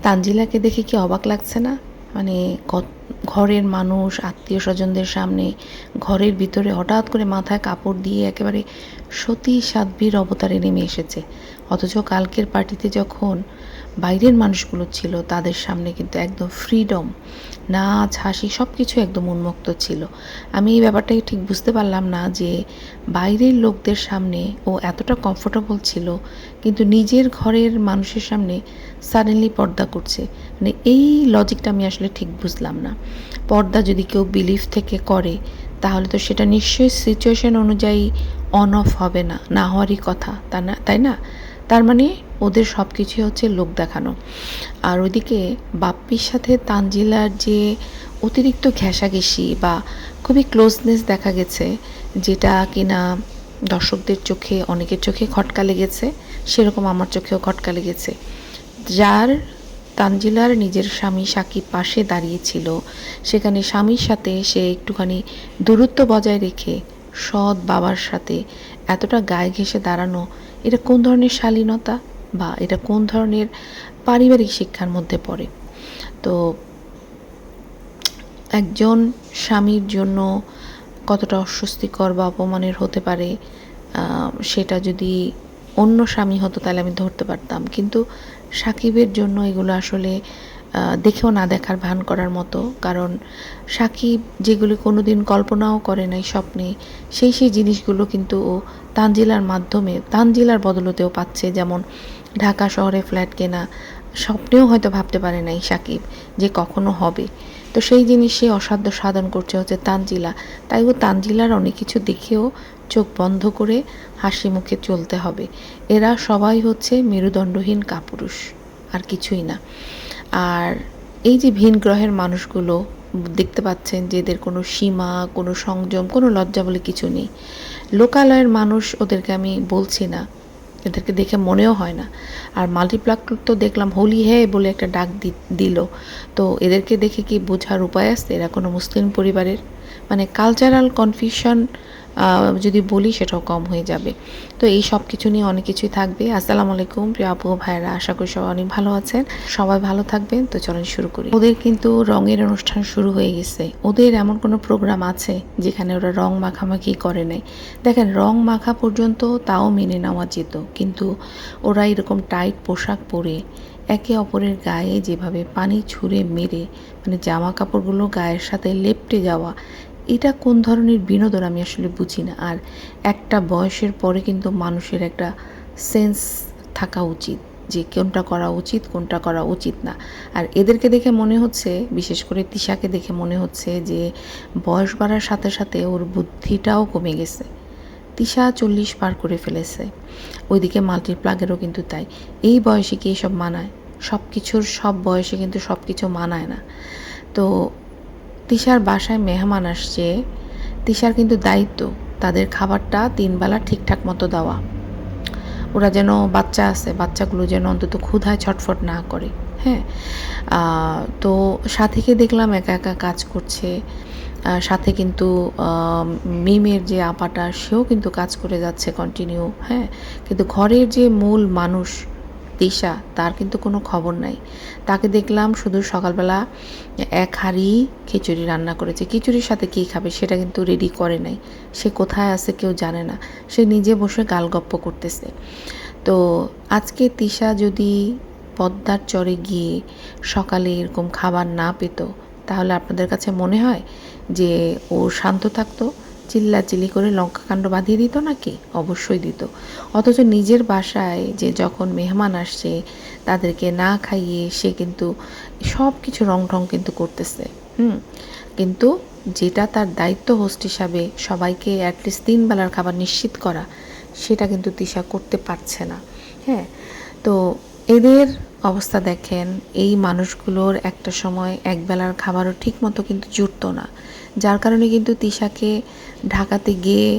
তানজিলাকে দেখে কি অবাক লাগছে না? মানে ঘরের মানুষ, আত্মীয়-স্বজনদের সামনে, ঘরের ভিতরে হঠাৎ করে মাথায় কাপড় দিয়ে একেবারে সতী সাধ্বীর অবতারে নেমে এসেছে। অথচ কালকের পার্টিতে যখন বাইরের মানুষগুলো ছিল তাদের সামনে কিন্তু একদম ফ্রিডম, নাচ, হাসি সব কিছু একদম উন্মুক্ত ছিল। আমি এই ব্যাপারটাকে ঠিক বুঝতে পারলাম না যে বাইরের লোকদের সামনে ও এতটা কমফোর্টেবল ছিল, কিন্তু নিজের ঘরের মানুষের সামনে সাডেনলি পর্দা করছে। মানে এই লজিকটা আমি আসলে ঠিক বুঝলাম না। পর্দা যদি কেউ বিলিভ থেকে করে তাহলে তো সেটা নিশ্চয়ই সিচুয়েশন অনুযায়ী অন অফ হবে না, না হওয়ারই কথা, তাই না? তার মানে ওদের সব কিছুই হচ্ছে লোক দেখানো। আর ওইদিকে বাপ্পির সাথে তানজিলার যে অতিরিক্ত ঘেঁষাঘেঁষি বা খুবই ক্লোজনেস দেখা গেছে, যেটা কিনা দর্শকদের চোখে, অনেকের চোখে খটকা লেগেছে, সেরকম আমার চোখেও খটকা লেগেছে। যার তানজিলার নিজের স্বামী সাকিব পাশে দাঁড়িয়েছিল, সেখানে স্বামীর সাথে সে একটুখানি দূরত্ব বজায় রেখে সৎ বাবার সাথে এতটা গায়ে ঘেঁষে দাঁড়ানো, এটা কোন ধরনের শালীনতা বা এটা কোন ধরনের পারিবারিক শিক্ষার মধ্যে পড়ে? তো একজন স্বামীর জন্য কতটা অস্বস্তিকর বা অপমানের হতে পারে, সেটা যদি অন্য স্বামী হতো তাহলে আমি ধরতে পারতাম, কিন্তু সাকিবের জন্য এগুলো আসলে দেখেও না দেখার ভান করার মতো। কারণ সাকিব যেগুলি কোনো দিন কল্পনাও করে নাই স্বপ্নে, সেই জিনিসগুলো কিন্তু ও তানজিলার মাধ্যমে, তানজিলার বদলতেও পাচ্ছে। যেমন ঢাকা শহরে ফ্ল্যাট কেনা স্বপ্নেও হয়তো ভাবতে পারে নাই সাকিব যে কখনো হবে। তো সেই জিনিস সে অসাধ্য সাধন করছে হচ্ছে তানজিলা। তাই ও তানজিলার অনেক কিছু দেখেও চোখ বন্ধ করে হাসি মুখে চলতে হবে। এরা সবাই হচ্ছে মেরুদণ্ডহীন কাপুরুষ, আর কিছুই না। আর এই যে ভিন গ্রহের মানুষগুলো দেখতে পাচ্ছেন যে এদের কোনো সীমা, কোনো সংযম, কোনো লজ্জা বলে কিছু নেই। লোকালয়ের মানুষ ওদেরকে আমি বলছি না, এদেরকে দেখে মনেও হয় না। আর মাল্টিপ্লাক তো দেখলাম হোলি হে বলে একটা ডাক দিল। তো এদেরকে দেখে কি বোঝার উপায় আছে এরা কোনো মুসলিম পরিবারের? মানে কালচারাল কনফিউশন যদি বলি সেটাও কম হয়ে যাবে। তো এই সব কিছু নিয়ে অনেক কিছুই থাকবে। আসসালামু আলাইকুম প্রিয় আপু ভাইরা, আশা করি সবাই অনেক ভালো আছেন, সবাই ভালো থাকবেন। তো চলেন শুরু করি। ওদের কিন্তু রঙের অনুষ্ঠান শুরু হয়ে গেছে। ওদের এমন কোনো প্রোগ্রাম আছে যেখানে ওরা রং মাখামাখি করে নাই? দেখেন, রং মাখা পর্যন্ত তাও মেনে নেওয়া যেত, কিন্তু ওরা এরকম টাইট পোশাক পরে একে অপরের গায়ে যেভাবে পানি ছুঁড়ে মেরে, মানে জামা কাপড়গুলো গায়ের সাথে লেপ্টে যাওয়া, এটা কোন ধরনের বিনোদন আমি আসলে বুঝি না। আর একটা বয়সের পরে কিন্তু মানুষের একটা সেন্স থাকা উচিত যে কোনটা করা উচিত, কোনটা করা উচিত না। আর এদেরকে দেখে মনে হচ্ছে, বিশেষ করে তিশাকে দেখে মনে হচ্ছে যে বয়স বাড়ার সাথে সাথে ওর বুদ্ধিটাও কমে গেছে। তিশা 40 পার করে ফেলেছে। ওইদিকে মাল্টিপ্লাগেরও কিন্তু তাই। এই বয়সে কি এসব মানায়? সব বয়সে কিন্তু সব কিছু মানায় না। তো তিশার বাসায় মেহমান আসছে, তিশার কিন্তু দায়িত্ব তাদের খাবারটা 3 বেলা ঠিকঠাক মতো দেওয়া। ওরা যেন, বাচ্চা আছে, বাচ্চাগুলো যেন অন্তত ক্ষুধায় ছটফট না করে। হ্যাঁ, তো সাথীকে দেখলাম একা একা কাজ করছে। সাথে কিন্তু মিমের যে আপাটা, সেও কিন্তু কাজ করে যাচ্ছে কন্টিনিউ। হ্যাঁ, কিন্তু ঘরের যে মূল মানুষ তিশা, তার কিন্তু কোনো খবর নাই। তাকে দেখলাম শুধু সকালবেলা এক হাঁড়ি খিচুড়ি রান্না করেছে। খিচুড়ির সাথে কী খাবে সেটা কিন্তু রেডি করে নাই। সে কোথায় আছে কেউ জানে না, সে নিজে বসে গালগপ্প করতেছে। তো আজকে তিশা যদি পদ্মার চরে গিয়ে সকালে এরকম খাবার না পেত, তাহলে আপনাদের কাছে মনে হয় যে ও শান্ত থাকতো? চিল্লাচিল্লি করে লঙ্কাকাণ্ড বাঁধিয়ে দিত নাকি? অবশ্যই দিত। অথচ নিজের বাসায় যে যখন মেহমান আসছে তাদেরকে না খাইয়ে সে কিন্তু সব কিছু রং কিন্তু করতেছে। কিন্তু যেটা তার দায়িত্ব হোস্ট হিসাবে সবাইকে অ্যাটলিস্ট 3 বেলার খাবার নিশ্চিত করা, সেটা কিন্তু তিশা করতে পারছে না। হ্যাঁ, তো এদের অবস্থা দেখেন। এই মানুষগুলোর একটা সময় একবেলার খাবারও ঠিক মতো কিন্তু জুটতো না, যার কারণে কিন্তু তিশাকে ঢাকাতে গিয়ে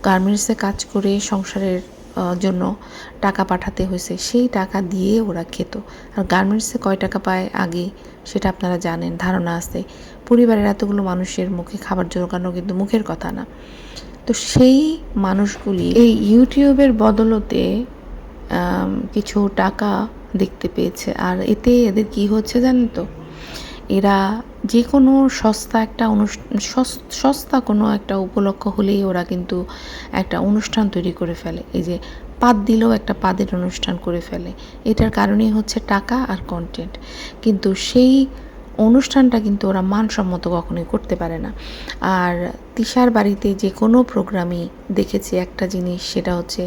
গার্মেন্টসে কাজ করে সংসারের জন্য টাকা পাঠাতে হয়েছে। সেই টাকা দিয়ে ওরা খেত। আর গার্মেন্টসে কয় টাকা পায় আগে সেটা আপনারা জানেন, ধারণা আছে। পরিবারের এতগুলো মানুষের মুখে খাবার জোগানো কিন্তু মুখের কথা না। তো সেই মানুষগুলি এই ইউটিউবের বদলতে কিছু টাকা দেখতে পেয়েছে। আর এতে এদের কি হচ্ছে জানেন তো, এরা যে কোনো সস্তা একটা সস্তা কোনো একটা উপলক্ষ হলেই ওরা কিন্তু একটা অনুষ্ঠান তৈরি করে ফেলে। এই যে পাত দিলেও একটা পাদের অনুষ্ঠান করে ফেলে। এটার কারণেই হচ্ছে টাকা আর কন্টেন্ট। কিন্তু সেই অনুষ্ঠানটা কিন্তু ওরা মানসম্মত কখনোই করতে পারে না। আর তিশার বাড়িতে যে কোনো প্রোগ্রামই দেখেছি একটা জিনিস, সেটা হচ্ছে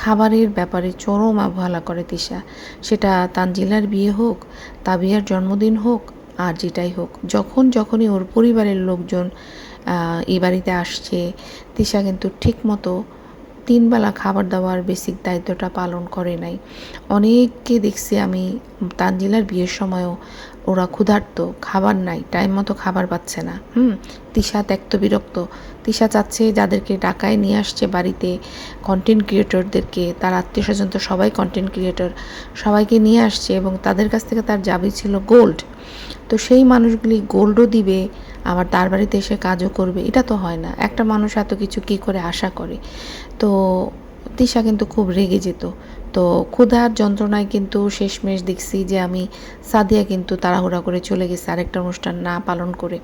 খাবারের ব্যাপারে চরম অবহেলা করে তিশা। সেটা তানজিলার বিয়ে হোক, তাবিয়ার জন্মদিন হোক, আর যেটাই হোক, যখনই ওর পরিবারের লোকজন এই বাড়িতে আসছে, তিশা কিন্তু ঠিকমতো 3 বেলা খাবার দাবার বেসিক দায়িত্বটা পালন করে নাই। অনেককে দেখছি আমি তানজিলার বিয়ের সময়ও, ওরা ক্ষুধার্ত, খাবার নাই, টাইম মতো খাবার পাচ্ছে না। তিশা ত্যক্ত বিরক্ত। তিশা চাচ্ছে যাদেরকে ডাকায় নিয়ে আসছে বাড়িতে, কন্টেন্ট ক্রিয়েটরদেরকে, তার আত্মীয়স্বজন তো সবাই কন্টেন্ট ক্রিয়েটর, সবাইকে নিয়ে আসছে এবং তাদের কাছ থেকে তার দাবি ছিল গোল্ড। তো সেই মানুষগুলি গোল্ডও দিবে, আবার তার বাড়িতে এসে কাজও করবে, এটা তো হয় না। একটা মানুষ এত কিছু কী করে আশা করে? তো তিশা কিন্তু খুব রেগে যেত। তো ক্ষুধার যন্ত্রণায় কিন্তু শেষমেশ দেখছি যে আমি সাদিয়া কিন্তু তাড়াহুড়া করে চলে গেছে আরেকটা অনুষ্ঠান না পালন করে।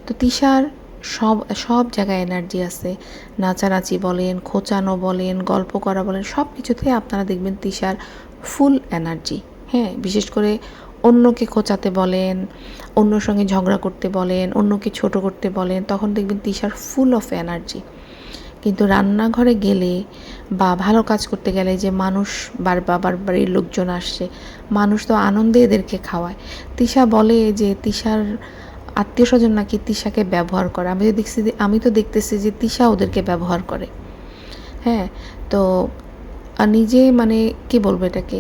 তো তিশার সব জায়গায় এনার্জি আছে। নাচানাচি বলেন, খোঁচানো বলেন, গল্প করা বলেন, সব কিছুতে আপনারা দেখবেন তিশার ফুল এনার্জি। হ্যাঁ, বিশেষ করে অন্যকে খোঁচাতে বলেন, অন্যর সঙ্গে ঝগড়া করতে বলেন, অন্যকে ছোট করতে বলেন, তখন দেখবেন তিশার ফুল অফ এনার্জি। কিন্তু রান্নাঘরে গেলে বা ভালো কাজ করতে গেলে যে মানুষ বাবার বাড়ির লোকজন আসছে, মানুষ তো আনন্দে এদেরকে খাওয়ায়। তিশা বলে যে তিশার আত্মীয়স্বজন নাকি তিশাকে ব্যবহার করে। আমি তো দেখতেছি যে তিশা ওদেরকে ব্যবহার করে। হ্যাঁ, তো নিজে মানে কি বলবো এটাকে,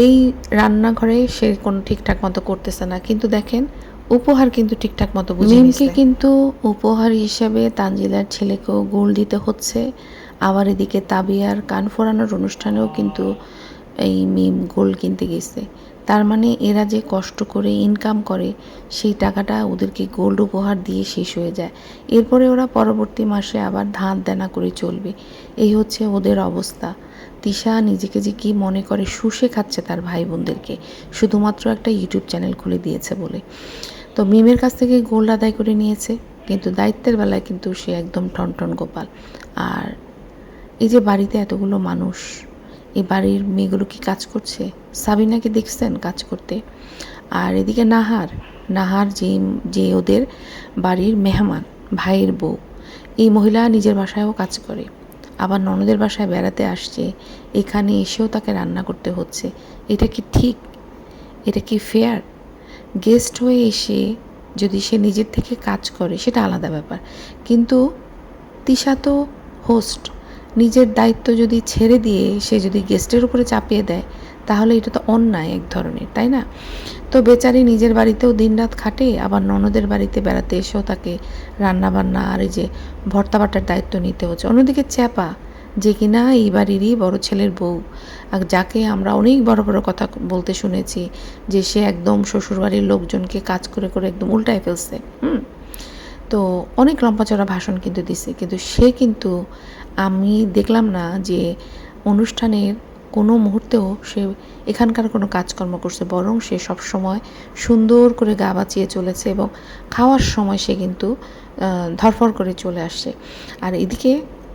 এই রান্নাঘরে সে কোনো ঠিকঠাক মতো করতেছে না, কিন্তু দেখেন উপহার কিন্তু ঠিকঠাক মতো বুঝে নিছে। কিন্তু উপহার হিসেবে তানজিলার ছেলেকেও গোল দিতে হচ্ছে, আবার এদিকে তাবিয়ার কান ফোরানোর অনুষ্ঠানেও কিন্তু এই মিম গোল কিনতে গেছে। তার মানে এরা যে কষ্ট করে ইনকাম করে, সেই টাকাটা ওদেরকে গোল্ড উপহার দিয়ে শেষ হয়ে যায়। এরপরে ওরা পরবর্তী মাসে আবার ধার দেনা করে চলবে। এই হচ্ছে ওদের অবস্থা। তিশা নিজেকে যে কি মনে করে, শুষে খাচ্ছে তার ভাই বোনদেরকে, শুধুমাত্র একটা ইউটিউব চ্যানেল খুলে দিয়েছে বলে। তো মিমের কাছ থেকে গোল্ড আদায় করে নিয়েছে, কিন্তু দায়িত্বের বেলায় কিন্তু সে একদম টনটন গোপাল। আর এই যে বাড়িতে এতগুলো মানুষ, এই বাড়ির মেয়েগুলো কি কাজ করছে? সাবিনাকে দেখছেন কাজ করতে? আর এদিকে নাহার যে ওদের বাড়ির মেহমান, ভাইয়ের বউ, এই মহিলা নিজের বাসায়ও কাজ করে, আবার ননদের বাসায় বেড়াতে আসছে, এখানে এসেও তাকে রান্না করতে হচ্ছে। এটা কি ঠিক? এটা কি ফেয়ার? গেস্ট হয়ে এসে যদি সে নিজের থেকে কাজ করে সেটা আলাদা ব্যাপার, কিন্তু তিশা তো হোস্ট, নিজের দায়িত্ব যদি ছেড়ে দিয়ে সে যদি গেস্টের উপরে চাপিয়ে দেয়, তাহলে এটা তো অন্যায় এক ধরনের, তাই না? তো বেচারি নিজের বাড়িতেও দিনরাত খাটে, আবার ননদের বাড়িতে বেড়াতে এসেও তাকে রান্নাবান্না আর এই যে ভর্তা বাটার দায়িত্ব নিতে হচ্ছে। অন্যদিকে চ্যাপা, যে কিনা এই বাড়িরই বড় ছেলের বউ, আর যাকে আমরা অনেক বড় বড় কথা বলতে শুনেছি যে সে একদম শ্বশুরবাড়ির লোকজনকে কাজ করে করে একদম উল্টায় ফেলছে। তো অনেক লম্বা চড়া ভাষণ কিন্তু দিছে, কিন্তু সে কিন্তু, আমি দেখলাম না যে অনুষ্ঠানের কোনো মুহূর্তেও সে এখানকার কোনো কাজকর্ম করছে, বরং সে সবসময় সুন্দর করে গা বাঁচিয়ে চলেছে এবং খাওয়ার সময় সে কিন্তু ধরফর করে চলে আসছে। আর এদিকে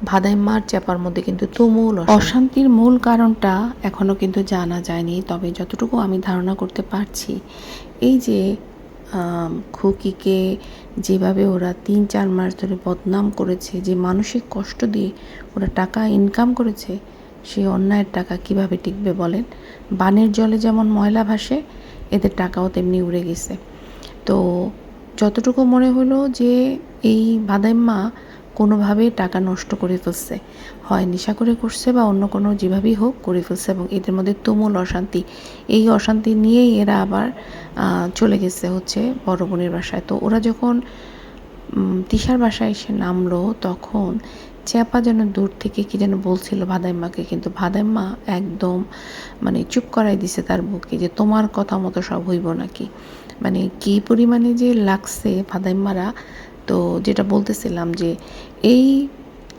ভাদাইম্মার চ্যাপার মধ্যে কিন্তু তুমুল অশান্তির মূল কারণটা এখনও কিন্তু জানা যায়নি, তবে যতটুকু আমি ধারণা করতে পারছি, এই যে খুকিকে যেভাবে ওরা 3-4 মাস ধরে বদনাম করেছে, যে মানসিক কষ্ট দিয়ে ওরা টাকা ইনকাম করেছে, সেই অন্যায়ের টাকা কিভাবে টিকবে বলেন? বানের জলে যেমন ময়লা ভাসে, এদের টাকাও তেমনি উড়ে গেছে। তো যতটুকু মনে হলো যে এই ভাদাইম্মা কোনোভাবে টাকা নষ্ট করে ফেলছে, হয় নেশা করে করছে বা অন্য কোনো যেভাবেই হোক করে ফেলছে, এবং এদের মধ্যে তুমুল অশান্তি। এই অশান্তি নিয়েই এরা আবার চলে গেছে হচ্ছে বড় বোনের বাসায়। তো ওরা যখন তিশার বাসায় এসে নামলো, তখন চ্যাপা যেন দূর থেকে কি যেন বলছিল ভাদাইম্মাকে, কিন্তু ভাদাইম্মা একদম মানে চুপ করাই দিছে তার বুকে, যে তোমার কথা মতো সব হইব নাকি। মানে কী পরিমাণে যে লাগছে ভাদাইম্মারা। তো যেটা বলতেছিলাম যে এই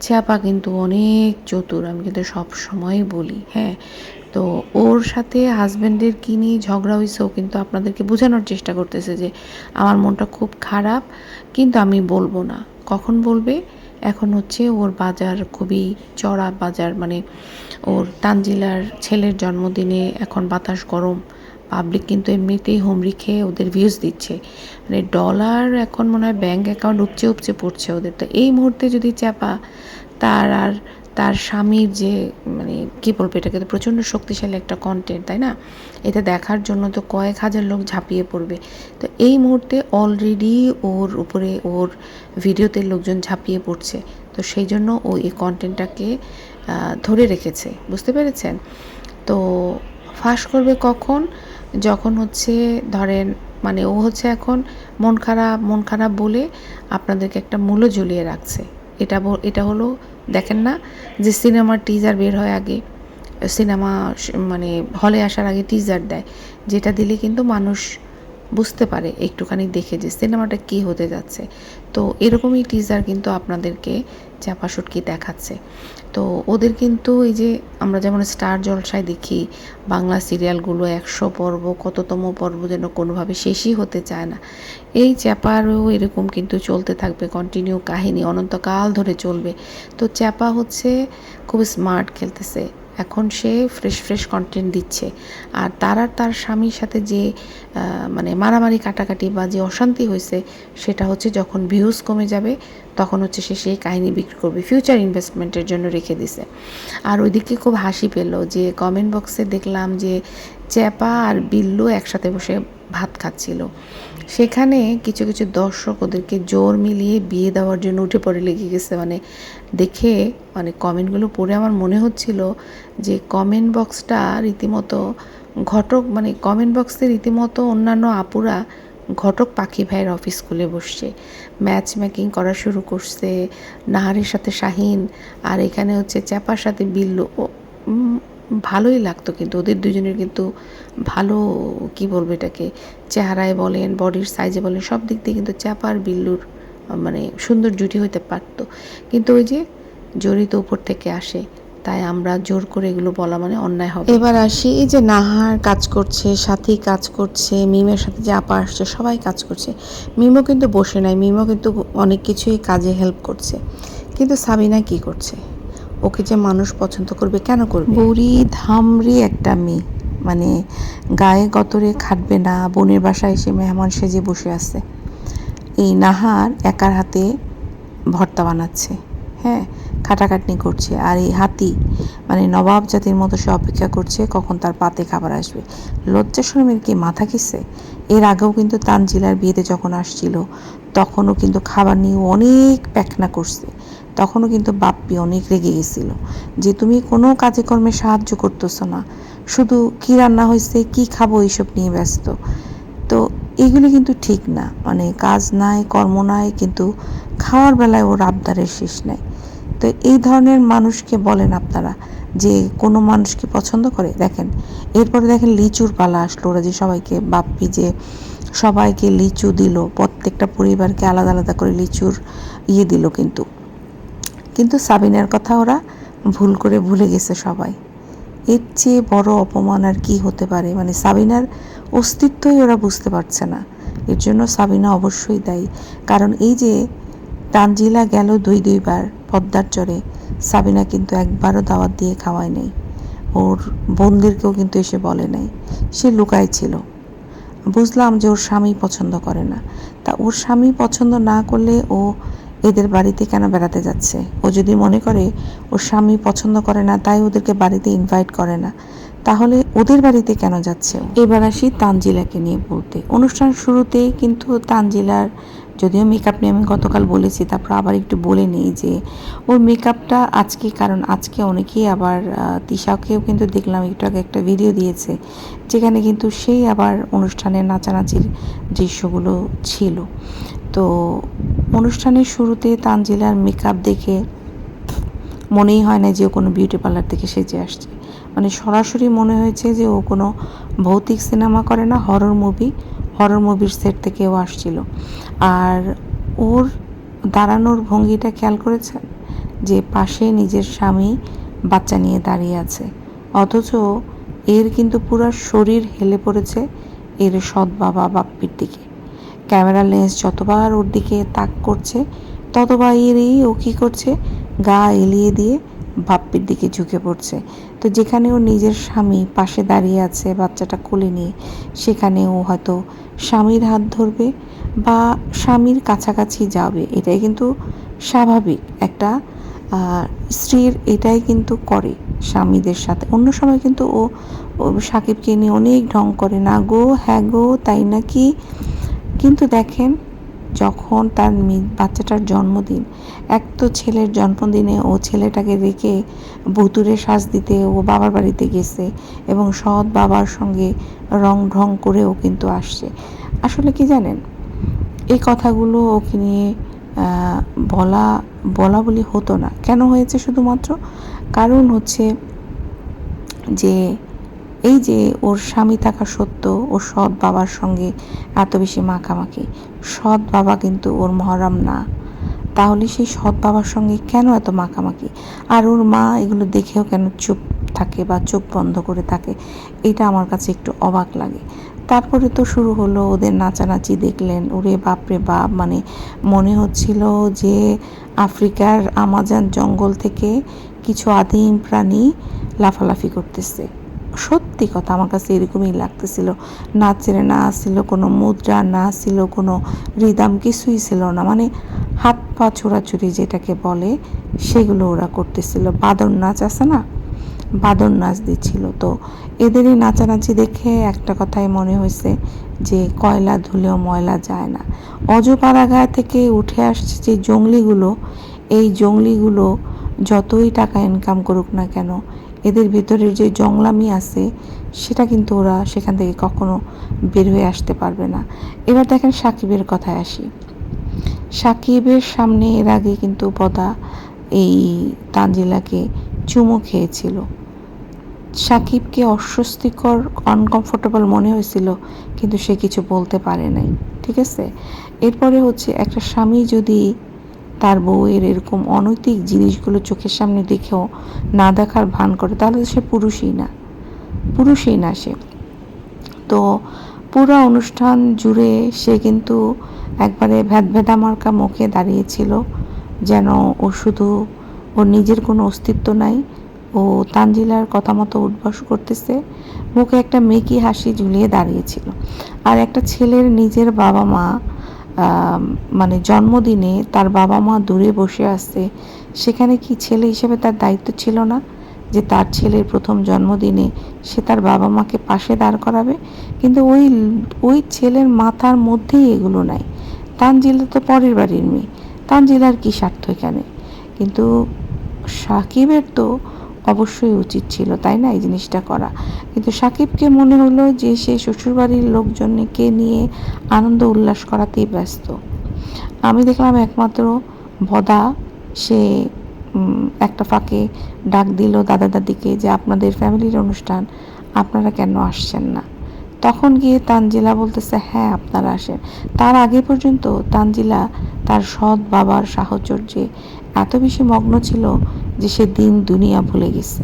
চ্যাপা কিন্তু অনেক চতুর, আমি কিন্তু সব সময় বলি, হ্যাঁ, তো ওর সাথে হাজব্যান্ডের কী নিয়ে ঝগড়া হয়েছে, ও কিন্তু আপনাদেরকে বোঝানোর চেষ্টা করতেছে যে আমার মনটা খুব খারাপ, কিন্তু আমি বলবো না। কখন বলবে? এখন হচ্ছে ওর বাজার খুবই চড়া বাজার, মানে ওর তানজিলার ছেলের জন্মদিনে এখন বাতাস গরম, পাবলিক কিন্তু এমনিতেই হুমড়ি খেয়ে ওদের ভিউজ দিচ্ছে, মানে ডলার এখন মনে হয় ব্যাঙ্ক অ্যাকাউন্ট উপচে উপচে পড়ছে ওদের। তো এই মুহূর্তে যদি চাপা আর তার স্বামীর যে, মানে কী বলবো, এটাকে তো প্রচণ্ড শক্তিশালী একটা কন্টেন্ট, তাই না? এটা দেখার জন্য তো কয়েক হাজার লোক ঝাঁপিয়ে পড়বে। তো এই মুহূর্তে অলরেডি ওর উপরে ওর ভিডিওতে লোকজন ঝাঁপিয়ে পড়ছে। তো সেই জন্য ও এই কন্টেন্টটাকে ধরে রেখেছে, বুঝতে পেরেছেন? তো ফাঁস করবে কখন? যখন হচ্ছে ধরেন, মানে ও হচ্ছে এখন মন খারাপ বলে আপনাদেরকে একটা মূল্য ঝুলিয়ে রাখছে। এটা হলো, দেখেন না যে সিনেমার টিজার বের হয় আগে, সিনেমা মানে হলে আসার আগে টিজার দেয়, যেটা দিলে কিন্তু মানুষ বুঝতে পারে একটুখানি দেখে যে সিনেমাটা কী হতে যাচ্ছে। তো এরকমই টিজার কিন্তু আপনাদেরকে চাপা শুটকি দেখাচ্ছে। তো ওদের কিন্তু এই যে আমরা যেমন স্টার জলসায় দেখি বাংলা সিরিয়ালগুলো 100 পর্ব, কততম পর্ব যেন কোনোভাবে শেষই হতে চায় না, এই চ্যাপারও এরকম কিন্তু চলতে থাকবে, কন্টিনিউ কাহিনী অনন্তকাল ধরে চলবে। তো চ্যাপা হচ্ছে খুব স্মার্ট খেলতেছে, এখন সে ফ্রেশ কন্টেন্ট দিচ্ছে। আর তার স্বামীর সাথে যে মানে মারামারি কাটাকাটি বা যে অশান্তি হয়েছে, সেটা হচ্ছে যখন ভিউজ কমে যাবে তখন হচ্ছে সে সেই কাহিনী বিক্রি করবে, ফিউচার ইনভেস্টমেন্টের জন্য রেখে দিছে। আর ওইদিকে খুব হাসি পেল যে কমেন্ট বক্সে দেখলাম যে চ্যাপা আর বিল্লু একসাথে বসে ভাত খাচ্ছিল। সেখানে কিছু কিছু দর্শক ওদেরকে জোর মিলিয়ে বিয়ে দেওয়ার জন্য উঠে পড়ে লেগে গেছে। মানে দেখে, মানে কমেন্টগুলো পড়ে আমার মনে হচ্ছিল যে কমেন্ট বক্সটা রীতিমতো ঘটক, মানে কমেন্ট বক্সে রীতিমতো অন্যান্য আপুরা ঘটক পাখি ভাইয়ের অফিস খুলে বসছে, ম্যাচ মেকিং করা শুরু করছে, নাহারের সাথে শাহিন, আর এখানে হচ্ছে চ্যাপার সাথে বিল্লু। ভালোই লাগতো কিন্তু ওদের দুজনের কিন্তু ভালো, কি বলবো এটাকে, চেহারায় বলেন, বডির সাইজে বলেন, সব দিক দিয়ে কিন্তু চ্যাপা আর বিল্লুর মানে সুন্দর জুটি হইতে পারতো। কিন্তু ওই যে জড়িত উপর থেকে আসে, তাই আমরা জোর করে এগুলো বলা মানে অন্যায় হবে। এবার আসি, এই যে নাহার কাজ করছে, সাথী কাজ করছে, মিমের সাথে যে আপা আসছে, সবাই কাজ করছে। মিমও কিন্তু বসে নাই, মিমও কিন্তু অনেক কিছুই কাজে হেল্প করছে। কিন্তু সাবিনা কি করছে? ওকে যে মানুষ পছন্দ করবে, কেন করবে? বুড়ি ধামরি একটা মেয়ে, মানে গায়ে গতরে খাটবে না, বোনের বাসায় এসে মেহমান সেজে বসে আছে। এই নাহার একার হাতে ভর্তা বানাচ্ছে, হ্যাঁ, খাটাখাটনি করছে। আর এই হাতি, মানে নবাব জাতির মতো সে অপেক্ষা করছে কখন তার পাতে খাবার আসবে। লজ্জা শরমের কি মাথা গেছে? এর আগেও কিন্তু তানজিলার বিয়েতে যখন আসছিল, তখনও কিন্তু খাবার নিয়ে অনেক প্যাকনা করছে। তখনও কিন্তু বাপ্পি অনেক রেগে গেছিল যে তুমি কোনো কাজে কর্মে সাহায্য করতেছো না, শুধু কি রান্না হয়েছে, কি খাবো, এইসব নিয়ে ব্যস্ত। তো এগুলি কিন্তু ঠিক না, মানে কাজ নাই, কর্ম নাই, কিন্তু খাওয়ার বেলায় ওর আবদারের শেষ নাই। তো এই ধরনের মানুষকে বলেন আপনারা যে কোনো মানুষকে পছন্দ করে? দেখেন, এরপরে দেখেন লিচুর পালা আসলো, ওরা যে সবাইকে, বাপ্পি যে সবাইকে লিচু দিল, প্রত্যেকটা পরিবারকে আলাদা আলাদা করে লিচুর দিল, কিন্তু সাবিনার কথা ওরা ভুল করে ভুলে গেছে সবাই। এর চেয়ে বড় অপমান আর কি হতে পারে? মানে সাবিনার অস্তিত্বই ওরা বুঝতে পারছে না। এর জন্য সাবিনা অবশ্যই দায়ী, কারণ এই যে তানজিলা গেল দুইবার পদ্মার চরে, সাবিনা কিন্তু একবারও দাওয়াত দিয়ে খাওয়ায় নাই, ওর বোনদেরকেও কিন্তু এসে বলে নাই, সে লুকায় ছিল। বুঝলাম যে ওর স্বামী পছন্দ করে না, তা ওর স্বামী পছন্দ না করলে ও এদের বাড়িতে কেন বেড়াতে যাচ্ছে? ও যদি মনে করে ওর স্বামী পছন্দ করে না তাই ওদেরকে বাড়িতে ইনভাইট করে না, তাহলে ওদের বাড়িতে কেন যাচ্ছে? এবার আসি তানজিলাকে নিয়ে বলতে। অনুষ্ঠান শুরুতেই কিন্তু তানজিলার, যদিও মেকআপ নিয়ে আমি গতকাল বলেছি, তারপর আবার একটু বলে নিই যে ওর মেকআপটা আজকে, কারণ আজকে অনেকেই আবার তিশাকেও কিন্তু দেখলাম একটু আগে একটা ভিডিও দিয়েছে, যেখানে কিন্তু সেই আবার অনুষ্ঠানের নাচানাচির দৃশ্যগুলো ছিল। তো অনুষ্ঠানের শুরুতে তানজিলার মেকআপ দেখে মনেই হয় না যে ও কোনো বিউটি পার্লার থেকে সেজে আসছে, মানে সরাসরি মনে হয়েছে যে ও কোনো ভৌতিক সিনেমা করে না, হরর মুভির সেট থেকে ও আসছিল। আর ওর দাঁড়ানোর ভঙ্গিটা খেয়াল করেছেন যে পাশে নিজের স্বামী বাচ্চা নিয়ে দাঁড়িয়ে আছে, অথচ এর কিন্তু পুরো শরীর হেলে পড়েছে এর সৎ বাবা বাপ্পির দিকে। ক্যামেরা লেন্স যতবার ওর দিকে তাক করছে ততবারই ও কী করছে, গা এলিয়ে দিয়ে বাপ্পির দিকে ঝুঁকে পড়ছে। তো যেখানে ওর নিজের স্বামী পাশে দাঁড়িয়ে আছে বাচ্চাটা কোলে নিয়ে, সেখানে ও হয়তো স্বামীর হাত ধরবে বা স্বামীর কাছাকাছি যাবে। এটাই কিন্তু স্বাভাবিক একটা স্ত্রীর, এটাই কিন্তু করে স্বামীদের সাথে। অন্য সময় কিন্তু ও সাকিবকে নিয়ে অনেক ঢং করে, না গো হ্যাঁ গো তাই নাকি। কিন্তু দেখেন, যখন তার বাচ্চাটার জন্মদিন, এক তো ছেলের জন্মদিনে ও ছেলেটাকে রেখে ভুতুড়ে সাজ দিতে ও বাবার বাড়িতে গেছে এবং সৎ বাবার সঙ্গে রং ঢং করেও কিন্তু আসছে। আসলে কি জানেন, এই কথাগুলো ওকে নিয়ে বলা বলি হতো না। কেন হয়েছে? শুধুমাত্র কারণ হচ্ছে যে এই যে ওর স্বামী থাকা সত্ত্বেও ওর সৎ বাবার সঙ্গে এত বেশি মাখামাখি। সৎ বাবা কিন্তু ওর মহরম না, তাহলে সেই সৎ বাবার সঙ্গে কেন এত মাখামাখি? আর ওর মা এগুলো দেখেও কেন চুপ থাকে বা চোখ বন্ধ করে থাকে? এটা আমার কাছে একটু অবাক লাগে। তারপরে তো শুরু হলো ওদের নাচানাচি, দেখলেন ওরে বাপরে বাপ, মানে মনে হচ্ছিল যে আফ্রিকার আমাজন জঙ্গল থেকে কিছু আদিম প্রাণী লাফালাফি করতেছে। সত্যি কথা, আমার কাছে এরকমই লাগতেছিল। নাচের না ছিল কোনো মুদ্রা, না ছিল কোনো রিদম, কিছুই ছিল না। মানে হাত পা ছোড়াছুড়ি যেটাকে বলে সেগুলো ওরা করতেছিল। বাদর নাচ আছে না, বাদর নাচ দিচ্ছিল। তো এদের এই নাচানাচি দেখে একটা কথাই মনে হয়েছে যে কয়লা ধুলেও ময়লা যায় না। অজপাড়াগাঁ থেকে উঠে আসছে যে জঙ্গলিগুলো, এই জঙ্গলিগুলো যতই টাকা ইনকাম করুক না কেন, এদের ভিতরের যে জংলামি আছে সেটা কিন্তু ওরা সেখান থেকে কখনো বের হয়ে আসতে পারবে না। এবার দেখেন সাকিবের কথায় আসি। সাকিবের সামনে এর আগে কিন্তু বদা এই তানজিলাকে চুমু খেয়েছিল। সাকিবকে অস্বস্তিকর, আনকমফোর্টেবল মনে হয়েছিল, কিন্তু সে কিছু বলতে পারে নাই। ঠিক আছে, এরপরে হচ্ছে একটা স্বামী যদি তার বউয়ের এরকম অনৈতিক জিনিসগুলো চোখের সামনে দেখেও না দেখার ভান করে, তাহলে সে পুরুষই না সে। তো পুরো অনুষ্ঠান জুড়ে সে কিন্তু একবারে ভেদা মার্কা মুখে দাঁড়িয়েছিল, যেন ও শুধু ওর নিজের কোনো অস্তিত্ব নাই। ও তানজিলার কথা মতো উঠবস করতেছে, মুখে একটা মেকি হাসি ঝুলিয়ে দাঁড়িয়েছিল। আর একটা ছেলের নিজের বাবা মা, মানে জন্মদিনে তার বাবা মা দূরে বসে আসছে, সেখানে কি ছেলে হিসেবে তার দায়িত্ব ছিল না যে তার ছেলের প্রথম জন্মদিনে সে তার বাবা মাকে পাশে দাঁড় করাবে? কিন্তু ওই ছেলের মাথার মধ্যেই এগুলো নাই। তানজিলা তো পরের বাড়ির মেয়ে, তানজিলার কি স্বার্থ এখানে? কিন্তু সাকিবের তো অবশ্যই উচিত ছিল, তাই না, এই জিনিসটা করা। কিন্তু সাকিবকে মনে হলো যে সে শ্বশুরবাড়ির লোকজনকে নিয়ে আনন্দ উল্লাস করাতেই ব্যস্ত। আমি দেখলাম একমাত্র বদা, সে একটা ফাঁকে ডাক দিল দাদা দাদিকে যে আপনাদের ফ্যামিলির অনুষ্ঠান, আপনারা কেন আসছেন না? তখন গিয়ে তানজিলা বলতেছে হ্যাঁ আপনারা আসেন। তার আগে পর্যন্ত তানজিলা তার সৎ বাবার সাহচর্যে এত বেশি মগ্ন ছিল যে সে দিন দুনিয়া ভুলে গেছে।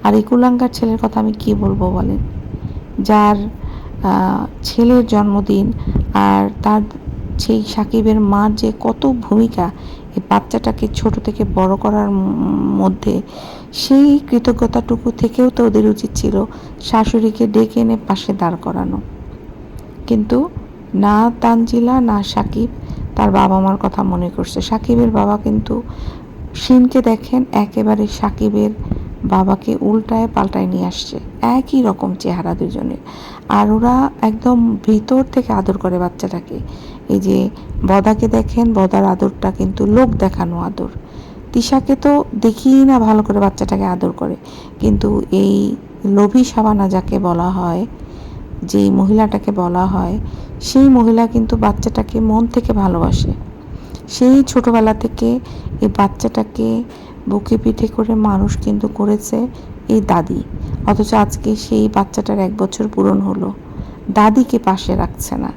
আর এই কুলাঙ্গার ছেলের কথা আমি কি বলবো বলেন, যার ছেলের জন্মদিন, আর তার সেই সাকিবের মার যে কত ভূমিকা এই বাচ্চাটাকে ছোট থেকে বড় করার মধ্যে, সেই কৃতজ্ঞতাটুকু থেকেও তো ওদের উচিত ছিল শাশুড়িকে ডেকে এনে পাশে দাঁড় করানো। কিন্তু না তানজিলা না সাকিব তার বাবা মার কথা মনে করছে। সাকিবের বাবা কিন্তু শিনকে দেখেন একেবারে সাকিবের বাবাকে উল্টায় পাল্টায় নিয়ে আসছে, একই রকম চেহারা দুজনের। আর ওরা একদম ভিতর থেকে আদর করে বাচ্চাটাকে। এই যে বদাকে দেখেন, বদার আদরটা কিন্তু লোক দেখানো আদর। তিশাকে তো দেখিই না ভালো করে বাচ্চাটাকে আদর করে, কিন্তু এই লোভী সাবানা যাকে বলা হয়, যেই মহিলাটাকে বলা হয়, সেই মহিলা কিন্তু বাচ্চাটাকে মন থেকে ভালোবাসে। সেই ছোটবেলা থেকে এই বাচ্চাটাকে বুকে পিঠে করে মানুষ কিন্তু করেছে এই দাদি। অথচ আজকে সেই বাচ্চাটার 1 বছর পূরণ হলো, দাদিকে পাশে রাখছে না।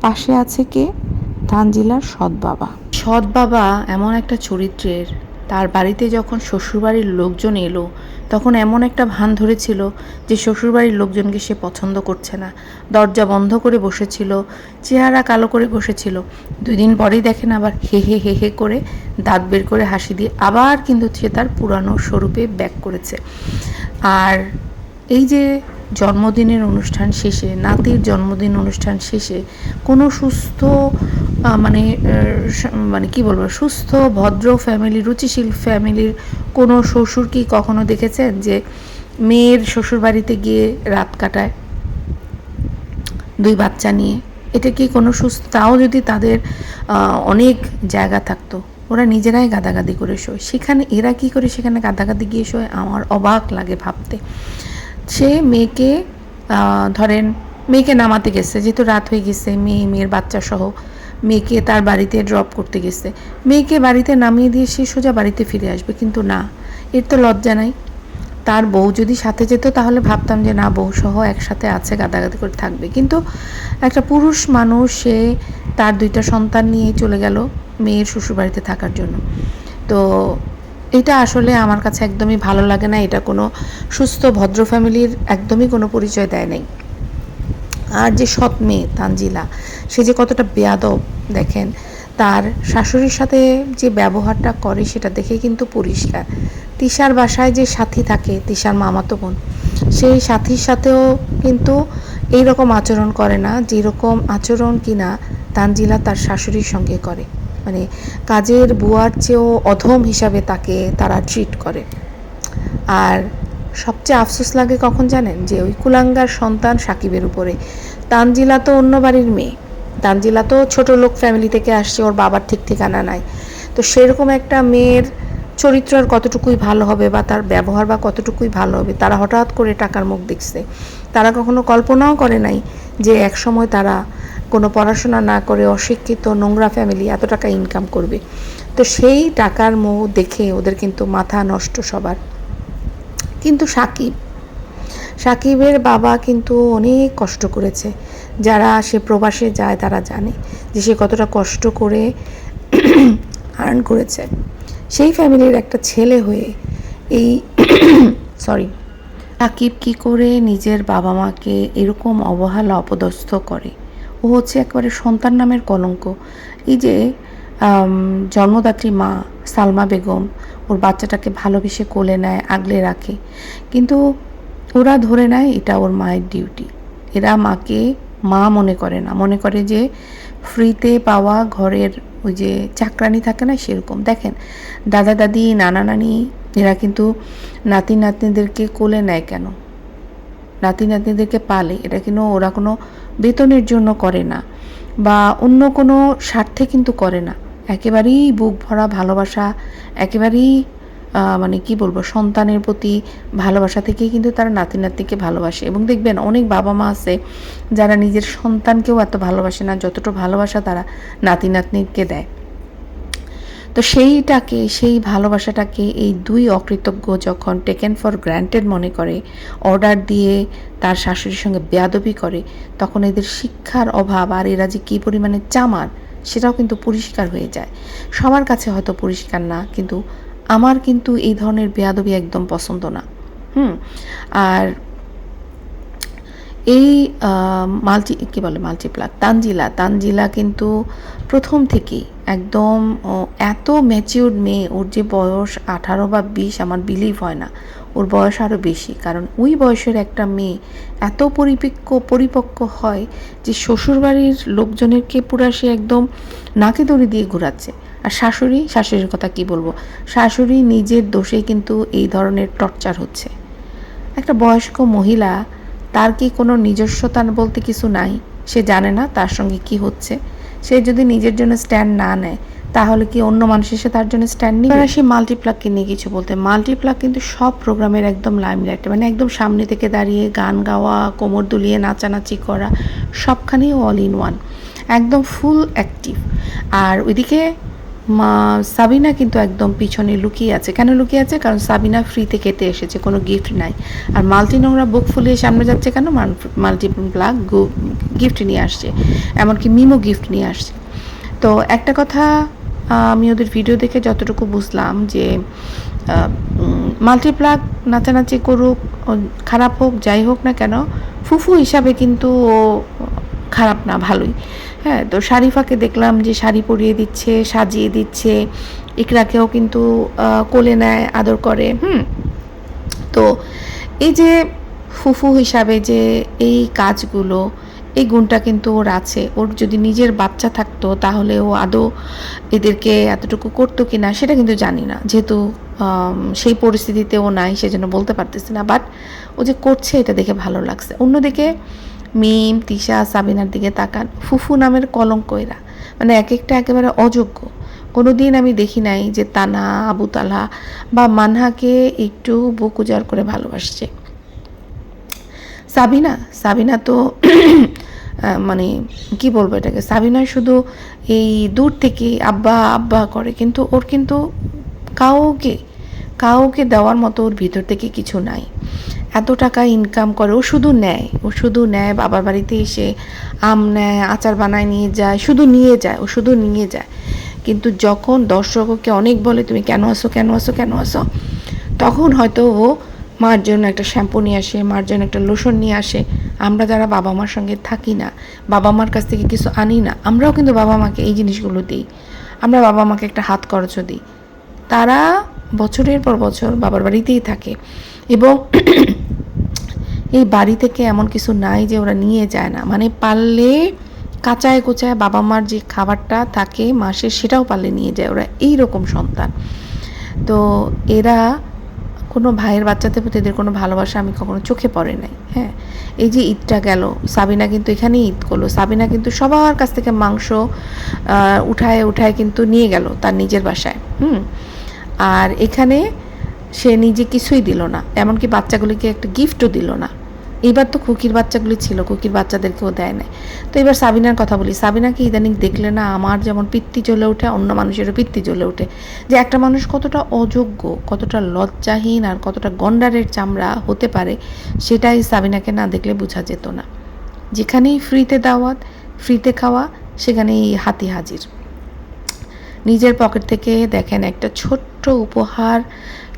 পাশে আছে কে? তানজিলার সৎ বাবা। সৎ বাবা এমন একটা চরিত্রের, তার বাড়িতে যখন শ্বশুরবাড়ির লোকজন এলো, তখন এমন একটা ভান ধরেছিল যে শ্বশুরবাড়ির লোকজনকে সে পছন্দ করছে না, দরজা বন্ধ করে বসেছিল, চেহারা কালো করে বসেছিল। 2 দিন পরেই দেখেন আবার হে হে হে হে করে দাঁত বের করে হাসি দিয়ে আবার কিন্তু সে তার পুরানো স্বরূপে ব্যাক করেছে। আর এই যে জন্মদিনের অনুষ্ঠান শেষে, নাতির জন্মদিন অনুষ্ঠান শেষে কোনো সুস্থ মানে মানে কি বলবো, সুস্থ ভদ্র ফ্যামিলি, রুচিশীল ফ্যামিলির কোনো শ্বশুর কি কখনো দেখেছেন যে মেয়ের শ্বশুরবাড়িতে গিয়ে রাত কাটায় 2 বাচ্চা নিয়ে? এটা কি কোনো সুস্থ? তাও যদি তাদের অনেক জায়গা থাকতো, ওরা নিজেরাই গাদাগাদি করে শোয়, সেখানে এরা কি করে সেখানে গাদাগাদি গিয়ে শোয়? আমার অবাক লাগে ভাবতে। সে মেয়েকে ধরেন মেয়েকে নামাতে গেছে, যেহেতু রাত হয়ে গেছে, মেয়ের বাচ্চা সহ মেয়েকে তার বাড়িতে ড্রপ করতে গেছে, মেয়েকে বাড়িতে নামিয়ে দিয়ে সে সোজা বাড়িতে ফিরে আসবে, কিন্তু না, এর তো লজ্জা নাই। তার বউ যদি সাথে যেত তাহলে ভাবতাম যে না, বউ সহ একসাথে আছে, গাদাগাদি করে থাকবে, কিন্তু একটা পুরুষ মানুষ সে তার 2টা সন্তান নিয়ে চলে গেল মেয়ের শ্বশুরবাড়িতে থাকার জন্য। তো এটা আসলে আমার কাছে একদমই ভালো লাগে না, এটা কোনো সুস্থ ভদ্র ফ্যামিলির একদমই কোনো পরিচয় দেয় নাই। আর যে সৎ মেয়ে তানজিলা, সে যে কতটা বেয়াদব দেখেন, তার শাশুড়ির সাথে যে ব্যবহারটা করে সেটা দেখে কিন্তু পরিষ্কার। তিশার বাসায় যে সাথী থাকে, তিশার মামাতো বোন, সেই সাথীর সাথেও কিন্তু এইরকম আচরণ করে না যেরকম আচরণ কিনা তানজিলা তার শাশুড়ির সঙ্গে করে। মানে কাজের বুয়ার চেয়েও অধম হিসাবে তাকে তারা ট্রিট করে। আর সবচেয়ে আফসোস লাগে কখন জানেন? যে ওই কুলাঙ্গার সন্তান সাকিবের উপরে। তানজিলা তো অন্য বাড়ির মেয়ে, তানজিলা তো ছোট লোক ফ্যামিলি থেকে আসছে, ওর বাবার ঠিক ঠিকানা নাই। তো সেরকম একটা মেয়ের চরিত্র আর কতটুকুই ভালো হবে, বা তার ব্যবহার বা কতটুকুই ভালো হবে? তারা হঠাৎ করে টাকার মুখ দেখছে। তারা কখনো কল্পনাও করে নাই যে একসময় তারা কোনো পড়াশোনা না করে অশিক্ষিত নোংরা ফ্যামিলি এত টাকা ইনকাম করবে। তো সেই টাকার মোহ দেখে ওদের কিন্তু মাথা নষ্ট সবার। কিন্তু সাকিবের বাবা কিন্তু অনেক কষ্ট করেছে। যারা সে প্রবাসে যায় তারা জানে যে সে কতটা কষ্ট করে আর্ন করেছে। সেই ফ্যামিলির একটা ছেলে হয়ে এই সাকিব কি করে নিজের বাবা মাকে এরকম অবহেলা অপদস্থ করে? ও হচ্ছে একেবারে সন্তান নামের কলঙ্ক। এই যে জন্মদাত্রী মা সালমা বেগম ওর বাচ্চাটাকে ভালোবেসে কোলে নেয়, আগলে রাখে, কিন্তু ওরা ধরে নেয় এটা ওর মায়ের ডিউটি। এরা মাকে মা মনে করে না, মনে করে যে ফ্রিতে পাওয়া ঘরের ওই যে চাকরানি থাকে না, সেরকম। দেখেন দাদা দাদি, নানা নানি, এরা কিন্তু নাতি নাতনিদেরকে কোলে নেয় কেন? নাতি নাতনিদেরকে পালে, এটা কিন্তু ওরা কোনো বেতনের জন্য করে না বা অন্য কোনো স্বার্থে কিন্তু করে না। একেবারেই বুক ভরা ভালোবাসা, একেবারেই মানে কি বলবো, সন্তানের প্রতি ভালোবাসা থেকেই কিন্তু তারা নাতি নাতনিকে ভালোবাসে। এবং দেখবেন অনেক বাবা মা আছে যারা নিজের সন্তানকেও এত ভালোবাসে না যতটা ভালোবাসা তারা নাতি নাতনিকে দেয়। তো সেই ভালোবাসাটাকে এই 2 অকৃতজ্ঞ যখন টেকেন ফর গ্র্যান্টেড মনে করে, অর্ডার দিয়ে তার শাশুড়ির সঙ্গে বেয়াদবি করে, তখন এদের শিক্ষার অভাব আর এরা যে কী পরিমাণে চামার সেটাও কিন্তু পরিষ্কার হয়ে যায়। সবার কাছে হয়তো পরিষ্কার না, কিন্তু আমার কিন্তু এই ধরনের বেয়াদবি একদম পছন্দ না। আর এই মাল্টিপ্লাক তানজিলা কিন্তু প্রথম থেকেই একদম এত ম্যাচিউরড মেয়ে। ওর যে বয়স 18 বা 20 আমার বিলিভ হয় না, ওর বয়স আরও বেশি। কারণ ওই বয়সের একটা মেয়ে এত পরিপক্ক হয় যে শ্বশুরবাড়ির লোকজনেরকে পুরা সে একদম নাকে দড়ি দিয়ে ঘোরাচ্ছে। আর শাশুড়ির কথা কি বলবো, শাশুড়ি নিজের দোষে কিন্তু এই ধরনের টর্চার হচ্ছে। একটা বয়স্ক মহিলা, তার কি কোনো নিজস্বতা বলতে কিছু নাই? সে জানে না তার সঙ্গে কি হচ্ছে। সে যদি নিজের জন্য স্ট্যান্ড না নেয় তাহলে কি অন্য মানুষ এসে তার জন্য স্ট্যান্ড নিবে? সে মাল্টিপ্লাককে নিয়ে কিছু বলতে, মাল্টিপ্লাক কিন্তু সব প্রোগ্রামের একদম লাইমলাইট, মানে একদম সামনে থেকে দাঁড়িয়ে গান গাওয়া, কোমর দুলিয়ে নাচানাচি করা, সবখানেই অল ইন ওয়ান, একদম ফুল অ্যাক্টিভ। আর ওইদিকে সাবিনা কিন্তু একদম পিছনে লুকিয়ে আছে। কেন লুকিয়ে আছে? কারণ সাবিনা ফ্রিতে কেটে এসেছে, কোনো গিফট নাই। আর মাল্টি নোংরা বুক ফুলিয়ে সামনে যাচ্ছে কেন? মাল্টিপ্লাক গিফট নিয়ে আসছে, এমনকি মিমো গিফট নিয়ে আসছে। তো একটা কথা আমি ওদের ভিডিও দেখে যতটুকু বুঝলাম যে মাল্টিপ্লাগ নাচানাচি করুক, খারাপ হোক যাই হোক না কেন, ফুফু হিসাবে কিন্তু ও খারাপ না, ভালোই। হ্যাঁ, তো শারিফাকে দেখলাম যে শাড়ি পরিয়ে দিচ্ছে, সাজিয়ে দিচ্ছে, ইকরাকেও কিন্তু কোলে নেয়, আদর করে। তো এই যে ফুফু হিসাবে যে এই কাজগুলো, এই গুণটা কিন্তু ওর আছে। ওর যদি নিজের বাচ্চা থাকতো তাহলে ও আদৌ এদেরকে এতটুকু করতো কি না সেটা কিন্তু জানি না, যেহেতু সেই পরিস্থিতিতে ও নাই, সেজন্য বলতে পারতেছি না। বাট ও যে করছে এটা দেখে ভালো লাগছে। অন্যদিকে মিম, তিশা, সাবিনার দিকে তাকান, ফুফু নামের কলঙ্ক এরা, মানে এক একটা একেবারে অযোগ্য। কোনো দিন আমি দেখি নাই যে তানা, আবু তালহা বা মানহাকে একটু বুক উজাড় করে ভালোবাসছে। সাবিনা তো মানে কি বলবো এটাকে, সাবিনা শুধু এই দূর থেকে আব্বা আব্বা করে, কিন্তু ওর কিন্তু কাউকে কাউকে দেওয়ার মতো ওর ভিতর থেকে কিছু নাই। এত টাকা ইনকাম করে, ও শুধু নেয় বাবার বাড়িতে এসে আম নেয়, আচার বানায় নিয়ে যায়, ও শুধু নিয়ে যায়। কিন্তু যখন দর্শককে অনেক বলে তুমি কেন আসো, তখন হয়তো ও মার জন্য একটা শ্যাম্পু নিয়ে আসে, মার জন্য একটা লোশন নিয়ে আসে। আমরা যারা বাবা মার সঙ্গে থাকি না, বাবা মার কাছ থেকে কিছু আনি না, আমরাও কিন্তু বাবা মাকে এই জিনিসগুলো দিই। আমরা বাবা মাকে একটা হাত খরচও দিই। তারা বছরের পর বছর বাবার বাড়িতেই থাকে, এবং এই বাড়ি থেকে এমন কিছু নাই যে ওরা নিয়ে যায় না। মানে পারলে কাঁচায় কোচায় বাবা মার যে খাবারটা থাকে মাসে, সেটাও পারলে নিয়ে যায়। ওরা এইরকম সন্তান। তো এরা কোনো ভাইয়ের বাচ্চাদের প্রতি এদের কোনো ভালোবাসা আমি কখনো চোখে পড়ে নাই। হ্যাঁ, এই যে ঈদটা গেল, সাবিনা কিন্তু এখানেই ঈদ করলো। সাবিনা কিন্তু সবার কাছ থেকে মাংস উঠায় কিন্তু নিয়ে গেল তার নিজের বাসায়। আর এখানে সে নিজে কিছুই দিল না, এমনকি বাচ্চাগুলিকে একটা গিফটও দিল না। এইবার তো খুকির বাচ্চাগুলি ছিল, খুকির বাচ্চাদেরকেও দেয় না। তো এবার সাবিনার কথা বলি, সাবিনাকে ইদানিং দেখলে না আমার যেমন পিত্তি জ্বলে ওঠে, অন্য মানুষেরও পিত্তি জ্বলে ওঠে, যে একটা মানুষ কতটা অযোগ্য, কতটা লজ্জাহীন আর কতটা গন্ডারের চামড়া হতে পারে, সেটাই সাবিনাকে না দেখলে বোঝা যেত না। যেখানেই ফ্রিতে দাওয়াত, ফ্রিতে খাওয়া, সেখানেই হাতি হাজির। নিজের পকেট থেকে দেখেন একটা ছোট্ট উপহার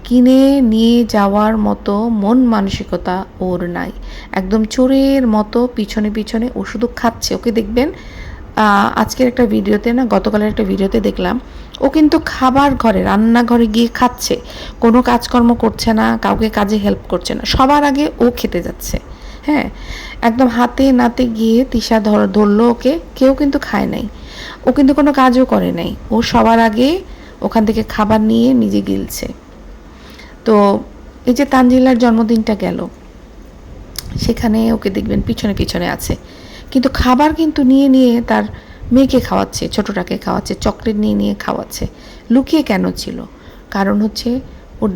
কিনে নিয়ে যাওয়ার মতো মন মানসিকতা ওর নাই। একদম চোরের মতো পিছনে ও শুধু খাচ্ছে। ওকে দেখবেন আজকের একটা ভিডিওতে না, গতকালের একটা ভিডিওতে দেখলাম, ও কিন্তু খাবার ঘরে, রান্নাঘরে গিয়ে খাচ্ছে, কোনো কাজকর্ম করছে না, কাউকে কাজে হেল্প করছে না, সবার আগে ও খেতে যাচ্ছে। হ্যাঁ, একদম হাতে নাতে গিয়ে তিশা ধরলো ওকে, কেউ কিন্তু খায় নাই, ও কিন্তু কোনো কাজও করে নাই, ও সবার আগে ওখান থেকে খাবার নিয়ে নিজে গিলছে। তো এই যে তানজিলার জন্মদিনটা গেল, সেখানে ওকে দেখবেন পিছনে আছে, কিন্তু খাবার কিন্তু নিয়ে তার মেয়েকে খাওয়াচ্ছে, ছোটটাকে খাওয়াচ্ছে, চকলেট নিয়ে খাওয়াচ্ছে। লুকিয়ে কেন ছিল? কারণ হচ্ছে ওর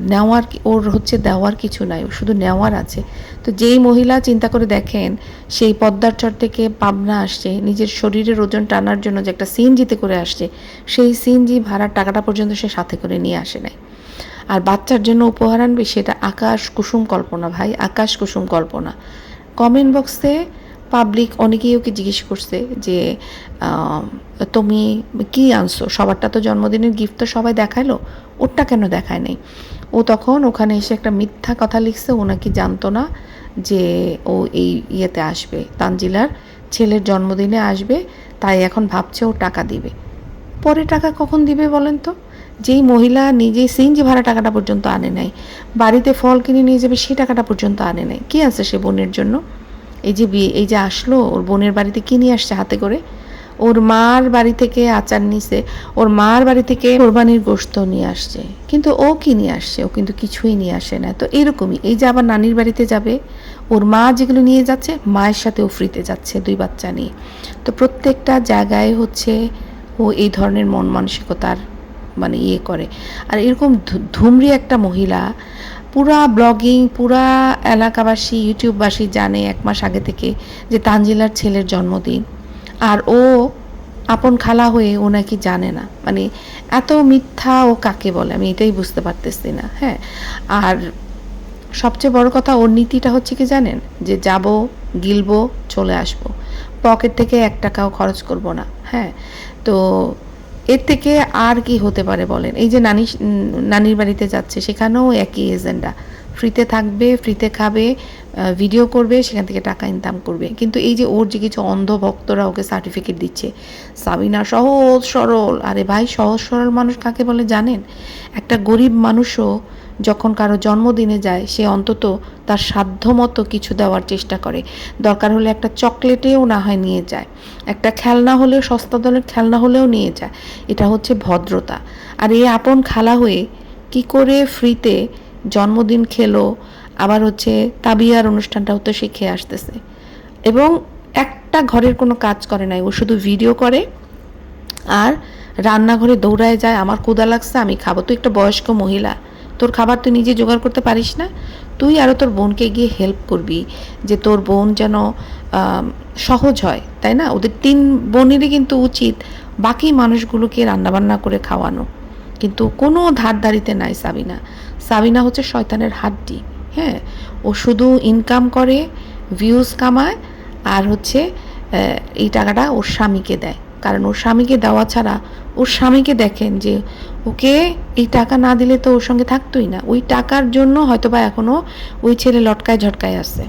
দেওয়ার কিছু নাই, ও শুধু নেওয়ার আছে। তো যেই মহিলা চিন্তা করে দেখেন, সেই পদ্মার চর থেকে পাবনা আসছে, নিজের শরীরের ওজন টানার জন্য যে একটা সিএনজিতে করে আসছে, সেই সিএনজি ভাড়ার টাকাটা পর্যন্ত সে সাথে করে নিয়ে আসে নাই। আর বাচ্চার জন্য উপহার আনবে, সেটা আকাশ কুসুম কল্পনা ভাই, আকাশ কুসুম কল্পনা। কমেন্ট বক্সে পাবলিক অনেকেই ওকে জিজ্ঞেস করছে যে তুমি কি আনছো, সবারটা তো জন্মদিনের গিফট তো সবাই দেখাইলো, ওরটা কেন দেখায় নাই? ও তখন ওখানে এসে একটা মিথ্যা কথা লিখছে, ও নাকি জানতো না যে ও এই ইয়েতে আসবে, তানজিলার ছেলের জন্মদিনে আসবে, তাই এখন ভাবছে ও টাকা দিবে। পরে টাকা কখন দিবে বলেন তো? যেই মহিলা নিজে সিএনজি ভাড়া টাকাটা পর্যন্ত আনে নাই, বাড়িতে ফল কিনে নিয়ে যাবে সেই টাকাটা পর্যন্ত আনে নাই, কি আছে সে বোনের জন্য? এই যে আসলো, ওর বোনের বাড়িতে কি নিয়ে আসছে হাতে করে? ওর মার বাড়ি থেকে আচার নিছে, ওর মার বাড়ি থেকে কোরবানির গোশত নিয়ে আসছে, কিন্তু ও কি নিয়ে আসছে? ও কিন্তু কিছুই নিয়ে আসে না। তো এরকমই এই যে আবার নানির বাড়িতে যাবে, ওর মা যেগুলো নিয়ে যাচ্ছে, মায়ের সাথে ও ফ্রিতে যাচ্ছে 2 বাচ্চা নিয়ে। তো প্রত্যেকটা জায়গায় হচ্ছে ও এই ধরনের মন মানসিকতার মানে ইয়ে করে। আর এরকম ধুমরি একটা মহিলা, পুরা ব্লগিং, পুরা এলাকাবাসী, ইউটিউববাসী জানে 1 মাস আগে থেকে যে তানজিলার ছেলের জন্মদিন, আর ও আপন খালা হয়ে ও নাকি জানে না। মানে এত মিথ্যা ও কাকে বলে আমি এটাই বুঝতে পারতেছি না। হ্যাঁ, আর সবচেয়ে বড় কথা, ওর নীতিটা হচ্ছে কি জানেন? যে যাব, গিলবো, চলে আসবো, পকেট থেকে 1 টাকাও খরচ করব না। হ্যাঁ, তো এর থেকে আর কি হতে পারে বলেন? এই যে নানির বাড়িতে যাচ্ছে, সেখানেও একই এজেন্ডা। ফ্রিতে থাকবে, ফ্রিতে খাবে, ভিডিও করবে, সেখান থেকে টাকা ইনকাম করবে। কিন্তু এই যে ওর যে কিছু অন্ধ ভক্তরা ওকে সার্টিফিকেট দিচ্ছে, সাবিনা সহজ সরল। আরে ভাই, সহজ সরল মানুষ কাকে বলে জানেন? একটা গরিব মানুষও যখন কারো জন্মদিনে যায়, সে অন্তত তার সাধ্যমতো কিছু দেওয়ার চেষ্টা করে। দরকার হলে একটা চকলেটেও না হয় নিয়ে যায়, একটা খেলনা হলেও, সস্তা দলের খেলনা হলেও নিয়ে যায়। এটা হচ্ছে ভদ্রতা। আর এই আপন খালা হয়ে কি করে ফ্রিতে জন্মদিন খেলো, আবার হচ্ছে তাবিয়ার অনুষ্ঠানটাও তো সে খেয়ে আসতেছে, এবং একটা ঘরের কোনো কাজ করে নাই, ও শুধু ভিডিও করে আর রান্নাঘরে দৌড়ায় যায়, আমার ক্ষুধা লাগছে আমি খাবো। তুই একটা বয়স্ক মহিলা, তোর খাবার তুই নিজে জোগাড় করতে পারিস না? তুই আরও তোর বোনকে গিয়ে হেল্প করবি, যে তোর বোন যেন সহজ হয়, তাই না? ওদের 3 বোনেরই কিন্তু উচিত বাকি মানুষগুলোকে রান্নাবান্না করে খাওয়ানো। কিন্তু কোনো ধারদারিতে নাই সাবিনা। সাবিনা হচ্ছে শয়তানের হাড্ডি। হ্যাঁ, ও শুধু ইনকাম করে, ভিউজ কামায়, আর হচ্ছে এই টাকাটা ওর স্বামীকে দেয়। কারণ ওর স্বামীকে দেওয়া ছাড়া, ওর স্বামীকে দেখেন যে ওকে এই টাকা না দিলে তো ওর সঙ্গে থাকতোই না। ওই টাকার জন্য হয়তোবা এখনও ওই ছেলে লটকায় ঝটকায় আছে।